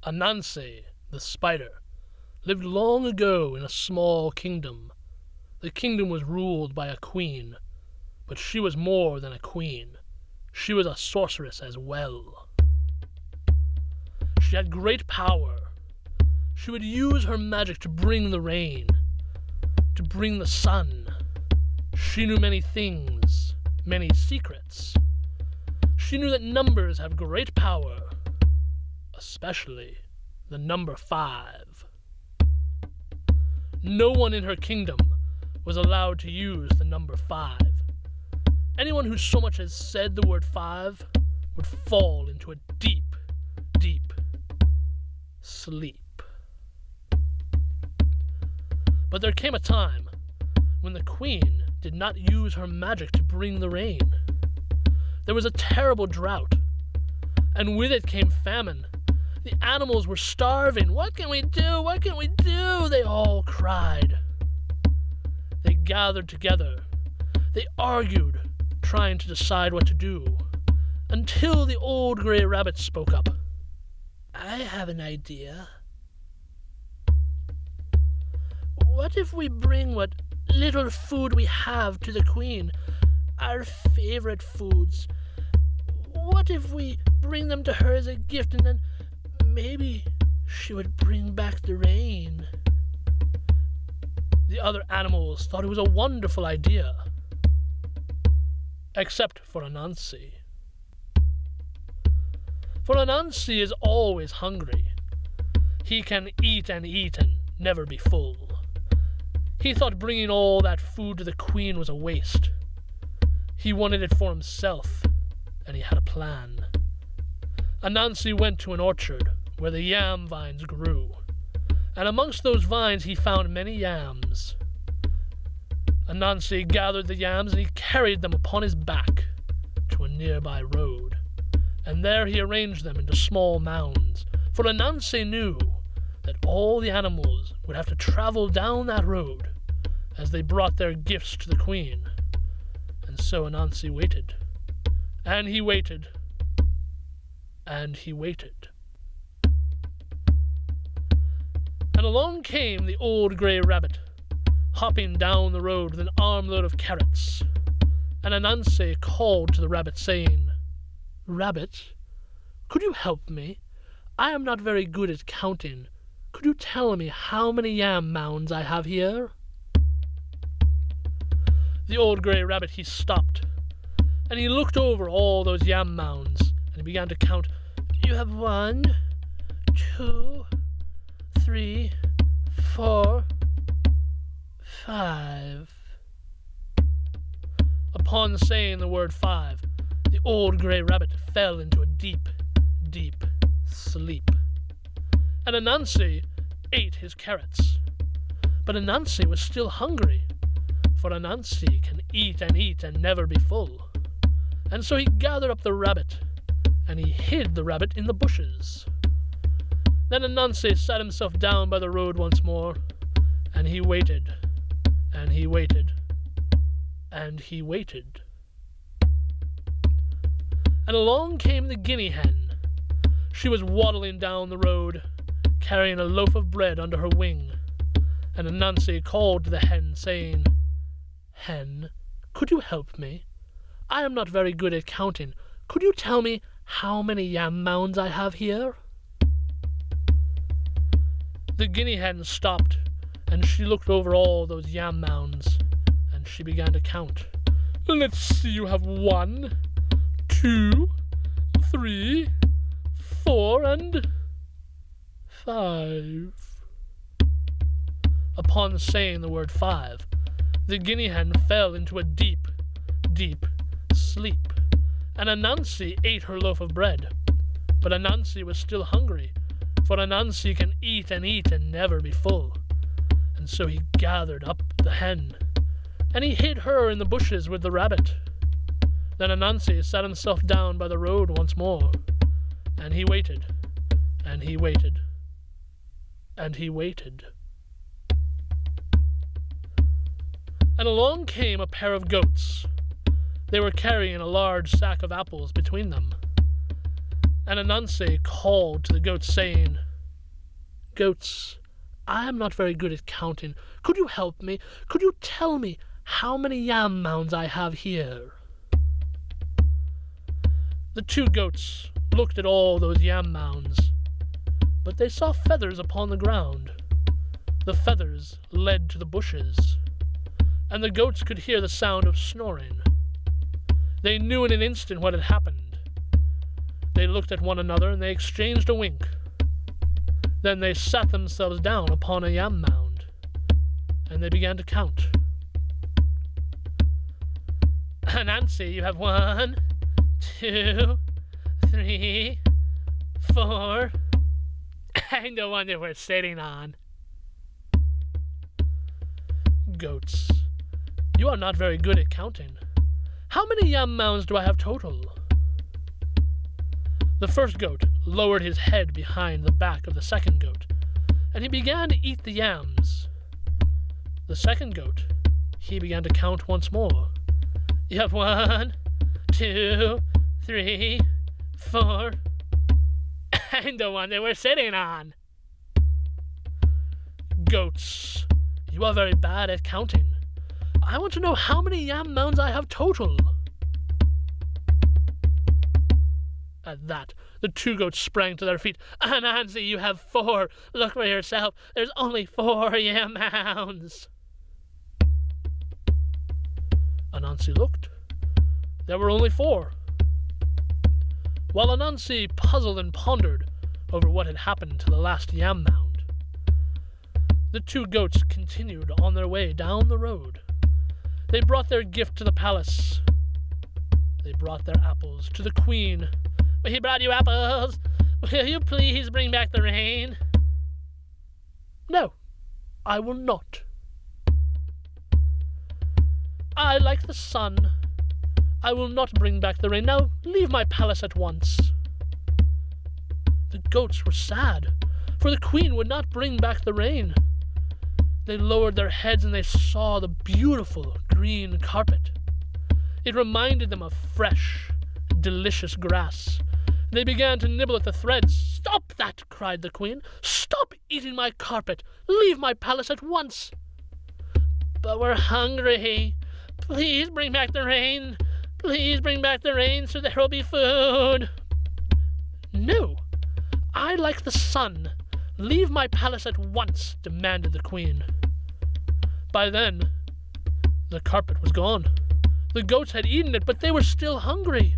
Anansi, the spider, lived long ago in a small kingdom. The kingdom was ruled by a queen, but she was more than a queen. She was a sorceress as well. She had great power. She would use her magic to bring the rain, to bring the sun. She knew many things, many secrets. She knew that numbers have great power, especially the number 5. No one in her kingdom was allowed to use the number 5. Anyone who so much as said the word 5 would fall into a deep, deep sleep. But there came a time when the queen did not use her magic to bring the rain. There was a terrible drought, and with it came famine. The animals were starving. What can we do? What can we do? They all cried. They gathered together. They argued, trying to decide what to do, until the old gray rabbit spoke up. I have an idea. What if we bring what little food we have to the queen? Our favorite foods. What if we bring them to her as a gift, and then maybe she would bring back the rain? The other animals thought it was a wonderful idea, except for Anansi. For Anansi is always hungry. He can eat and never be full. He thought bringing all that food to the queen was a waste. He wanted it for himself, and he had a plan. Anansi went to an orchard where the yam vines grew, and amongst those vines he found many yams. Anansi gathered the yams and he carried them upon his back to a nearby road, and there he arranged them into small mounds, for Anansi knew that all the animals would have to travel down that road as they brought their gifts to the queen. And so Anansi waited, and he waited, and he waited. And along came the old gray rabbit, hopping down the road with an armload of carrots. And Anansi called to the rabbit, saying, Rabbit, could you help me? I am not very good at counting. Could you tell me how many yam mounds I have here? The old gray rabbit, he stopped, and he looked over all those yam mounds, and he began to count. You have 1, 2, 3, 4, 5. Upon saying the word 5, the old gray rabbit fell into a deep, deep sleep. And Anansi ate his carrots. But Anansi was still hungry, for Anansi can eat and never be full. And so he gathered up the rabbit, and he hid the rabbit in the bushes. Then Anansi sat himself down by the road once more, and he waited, and he waited, and he waited. And along came the guinea hen. She was waddling down the road, carrying a loaf of bread under her wing. And Anansi called to the hen, saying, Hen, could you help me? I am not very good at counting. Could you tell me how many yam mounds I have here? The guinea hen stopped, and she looked over all those yam mounds, and she began to count. Let's see, you have 1, 2, 3, 4, and 5. Upon saying the word 5, the guinea hen fell into a deep, deep sleep, and Anansi ate her loaf of bread. But Anansi was still hungry, for Anansi can eat and never be full. And so he gathered up the hen, and he hid her in the bushes with the rabbit. Then Anansi sat himself down by the road once more, and he waited, and he waited, and he waited. And along came a pair of goats. They were carrying a large sack of apples between them. And Anansi called to the goats, saying, Goats, I am not very good at counting. Could you help me? Could you tell me how many yam mounds I have here?" The 2 goats looked at all those yam mounds, but they saw feathers upon the ground. The feathers led to the bushes, and the goats could hear the sound of snoring. They knew in an instant what had happened. They looked at one another and they exchanged a wink. Then they sat themselves down upon a yam mound, and they began to count. "Nancy, you have 1, 2, 3, 4. I know one that we're sitting on." "Goats, you are not very good at counting. How many yam mounds do I have total?" The first goat lowered his head behind the back of the second goat, and he began to eat the yams. The second goat, he began to count once more. "You have 1, 2, 3, 4. I'm the one that we're sitting on." "Goats, you are very bad at counting. I want to know how many yam mounds I have total." At that, the 2 goats sprang to their feet. "Nancy, you have 4. Look for yourself. There's only 4 yam mounds." Anansi looked. There were only 4. While Anansi puzzled and pondered over what had happened to the last yam mound, the 2 goats continued on their way down the road. They brought their gift to the palace. They brought their apples to the queen. "We brought you apples. Will you please bring back the rain?" "No, I will not." "I like the sun. I will not bring back the rain. Now leave my palace at once." The goats were sad, for the queen would not bring back the rain. They lowered their heads and they saw the beautiful green carpet. It reminded them of fresh, delicious grass. They began to nibble at the threads. "Stop that!" cried the queen. "Stop eating my carpet! Leave my palace at once!" "But we're hungry. Please bring back the rain. Please bring back the rain so there will be food." "No, I like the sun. Leave my palace at once," demanded the queen. By then, the carpet was gone. The goats had eaten it, but they were still hungry.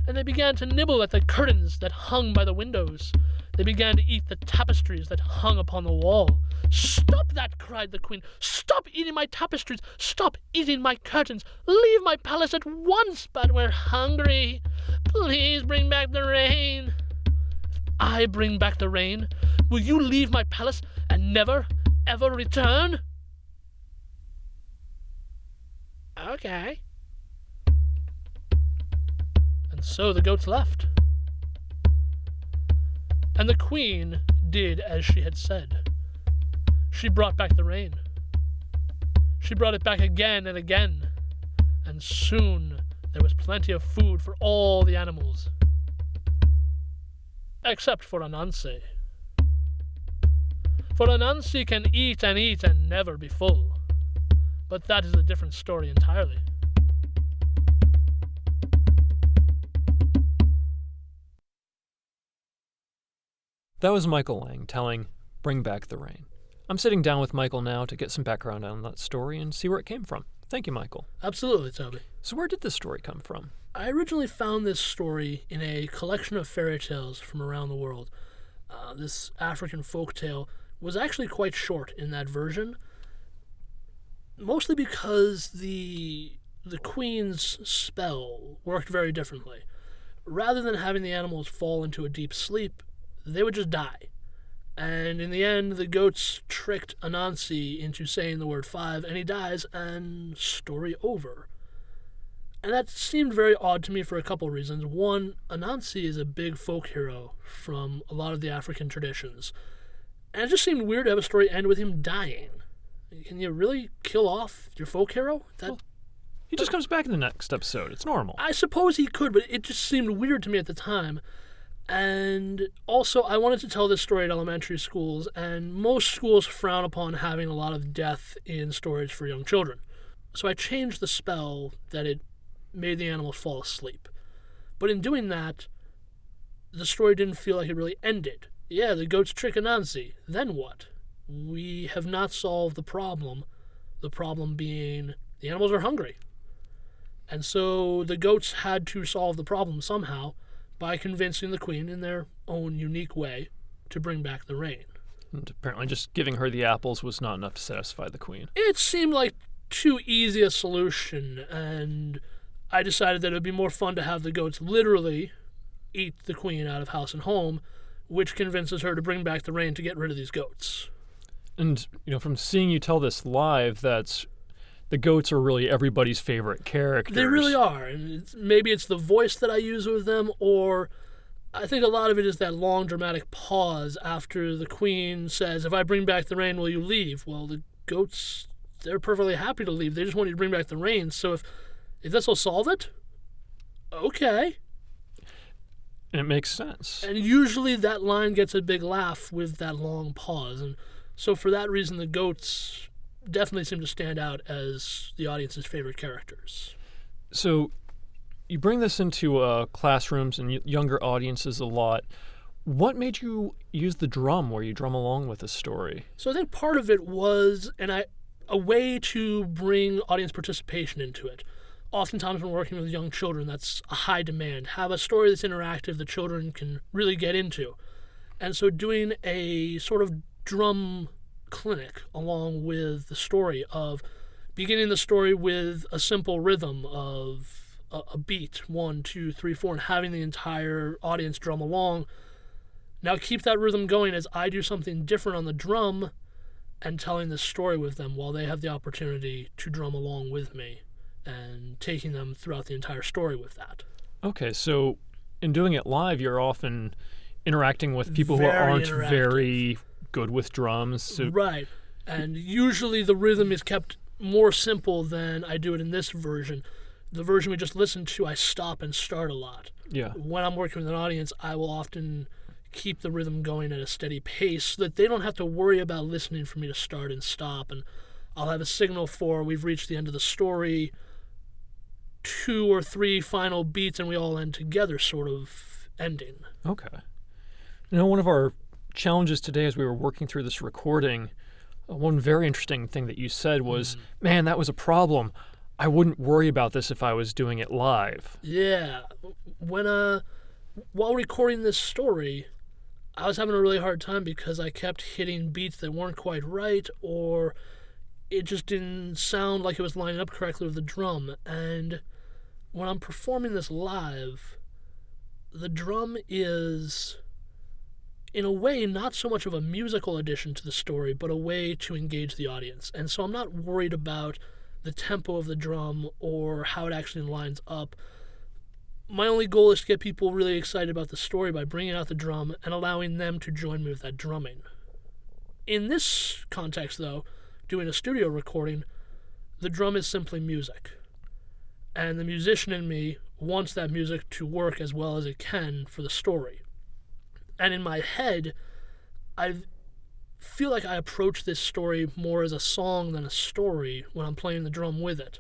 And they began to nibble at the curtains that hung by the windows. They began to eat the tapestries that hung upon the wall. "Stop that!" cried the queen. "Stop eating my tapestries! Stop eating my curtains! Leave my palace at once!" "But we're hungry. Please bring back the rain." "If I bring back the rain, will you leave my palace and never, ever return?" "Okay." And so the goats left. And the queen did as she had said. She brought back the rain. She brought it back again and again, and soon there was plenty of food for all the animals, except for Anansi. For Anansi can eat and never be full, but that is a different story entirely. That was Michael Lang telling Bring Back the Rain. I'm sitting down with Michael now to get some background on that story and see where it came from. Thank you, Michael. Absolutely, Toby. So where did this story come from? I originally found this story in a collection of fairy tales from around the world. This African folk tale was actually quite short in that version, mostly because the queen's spell worked very differently. Rather than having the animals fall into a deep sleep, they would just die. And in the end, the goats tricked Anansi into saying the word 5, and he dies, and story over. And that seemed very odd to me for a couple reasons. One, Anansi is a big folk hero from a lot of the African traditions. And it just seemed weird to have a story end with him dying. Can you really kill off your folk hero? He just comes back in the next episode. It's normal. I suppose he could, but it just seemed weird to me at the time. And also, I wanted to tell this story at elementary schools, and most schools frown upon having a lot of death in stories for young children. So I changed the spell that it made the animals fall asleep. But in doing that, the story didn't feel like it really ended. Yeah, the goats trick Anansi. Then what? We have not solved the problem. The problem being the animals are hungry. And so the goats had to solve the problem somehow by convincing the queen in their own unique way to bring back the rain. And apparently just giving her the apples was not enough to satisfy the queen. It seemed like too easy a solution, and I decided that it would be more fun to have the goats literally eat the queen out of house and home, which convinces her to bring back the rain to get rid of these goats. And, from seeing you tell this live, that's the goats are really everybody's favorite characters. They really are. And maybe it's the voice that I use with them, or I think a lot of it is that long dramatic pause after the queen says, if I bring back the rain, will you leave? Well, the goats, they're perfectly happy to leave. They just want you to bring back the rain. So if this will solve it, okay. And it makes sense. And usually that line gets a big laugh with that long pause. And so for that reason, the goats definitely seem to stand out as the audience's favorite characters. So you bring this into classrooms and younger audiences a lot. What made you use the drum where you drum along with a story? So I think part of it was a way to bring audience participation into it. Oftentimes when working with young children, that's a high demand. Have a story that's interactive the children can really get into. And so doing a sort of drum clinic along with the story of beginning the story with a simple rhythm of a beat, 1, 2, 3, 4, and having the entire audience drum along. Now keep that rhythm going as I do something different on the drum and telling the story with them while they have the opportunity to drum along with me and taking them throughout the entire story with that. Okay, so in doing it live, you're often interacting with people who Very aren't interactive. very good with drums. So Right. And usually the rhythm is kept more simple than I do it in this version. The version we just listened to, I stop and start a lot. yeah. When I'm working with an audience, I will often keep the rhythm going at a steady pace so that they don't have to worry about listening for me to start and stop. And I'll have a signal for we've reached the end of the story, 2 or 3 final beats, and we all end together sort of ending. Okay. One of our challenges today as we were working through this recording, one very interesting thing that you said was, man, that was a problem. I wouldn't worry about this if I was doing it live. Yeah. While recording this story, I was having a really hard time because I kept hitting beats that weren't quite right, or it just didn't sound like it was lining up correctly with the drum. And when I'm performing this live, the drum is, in a way, not so much of a musical addition to the story, but a way to engage the audience. And so I'm not worried about the tempo of the drum or how it actually lines up. My only goal is to get people really excited about the story by bringing out the drum and allowing them to join me with that drumming. In this context, though, doing a studio recording, the drum is simply music. And the musician in me wants that music to work as well as it can for the story. And in my head, I feel like I approach this story more as a song than a story when I'm playing the drum with it.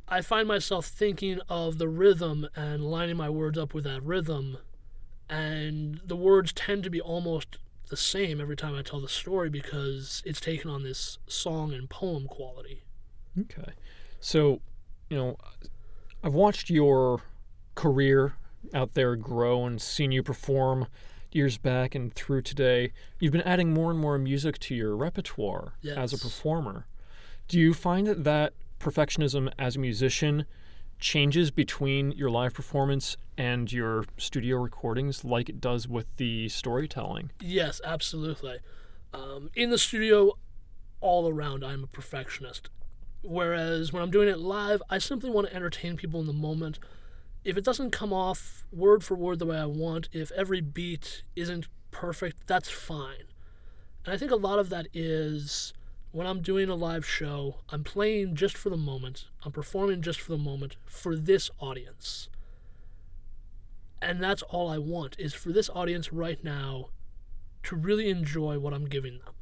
I find myself thinking of the rhythm and lining my words up with that rhythm, and the words tend to be almost the same every time I tell the story because it's taken on this song and poem quality. Okay. So, I've watched your career out there grow and seen you perform years back and through today. You've been adding more and more music to your repertoire as a performer. Do you find that perfectionism as a musician changes between your live performance and your studio recordings like it does with the storytelling? Yes, absolutely. In the studio, all around, I'm a perfectionist. Whereas when I'm doing it live, I simply want to entertain people in the moment. If it doesn't come off word for word the way I want, if every beat isn't perfect, that's fine. And I think a lot of that is when I'm doing a live show, I'm playing just for the moment, I'm performing just for the moment, for this audience. And that's all I want, is for this audience right now to really enjoy what I'm giving them.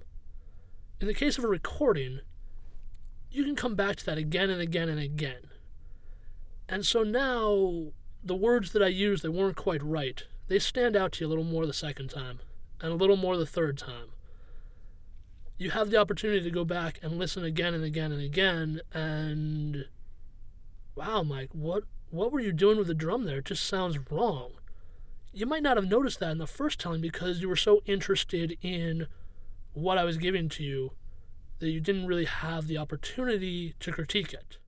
In the case of a recording, you can come back to that again and again and again. And so now, the words that I used that weren't quite right, they stand out to you a little more the second time, and a little more the third time. You have the opportunity to go back and listen again and again and again, and wow, Mike, what were you doing with the drum there? It just sounds wrong. You might not have noticed that in the first telling because you were so interested in what I was giving to you that you didn't really have the opportunity to critique it.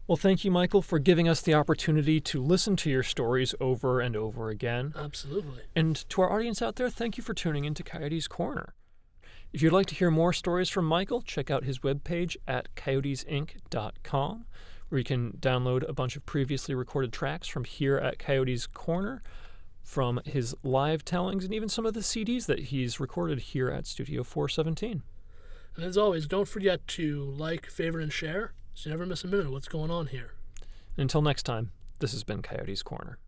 Well, thank you, Michael, for giving us the opportunity to listen to your stories over and over again. Absolutely. And to our audience out there, thank you for tuning in to Coyote's Corner. If you'd like to hear more stories from Michael, check out his webpage at coyotesinc.com, where you can download a bunch of previously recorded tracks from here at Coyote's Corner, from his live tellings, and even some of the CDs that he's recorded here at Studio 417. And as always, don't forget to like, favorite, and share so you never miss a minute of what's going on here. And until next time, this has been Coyote's Corner.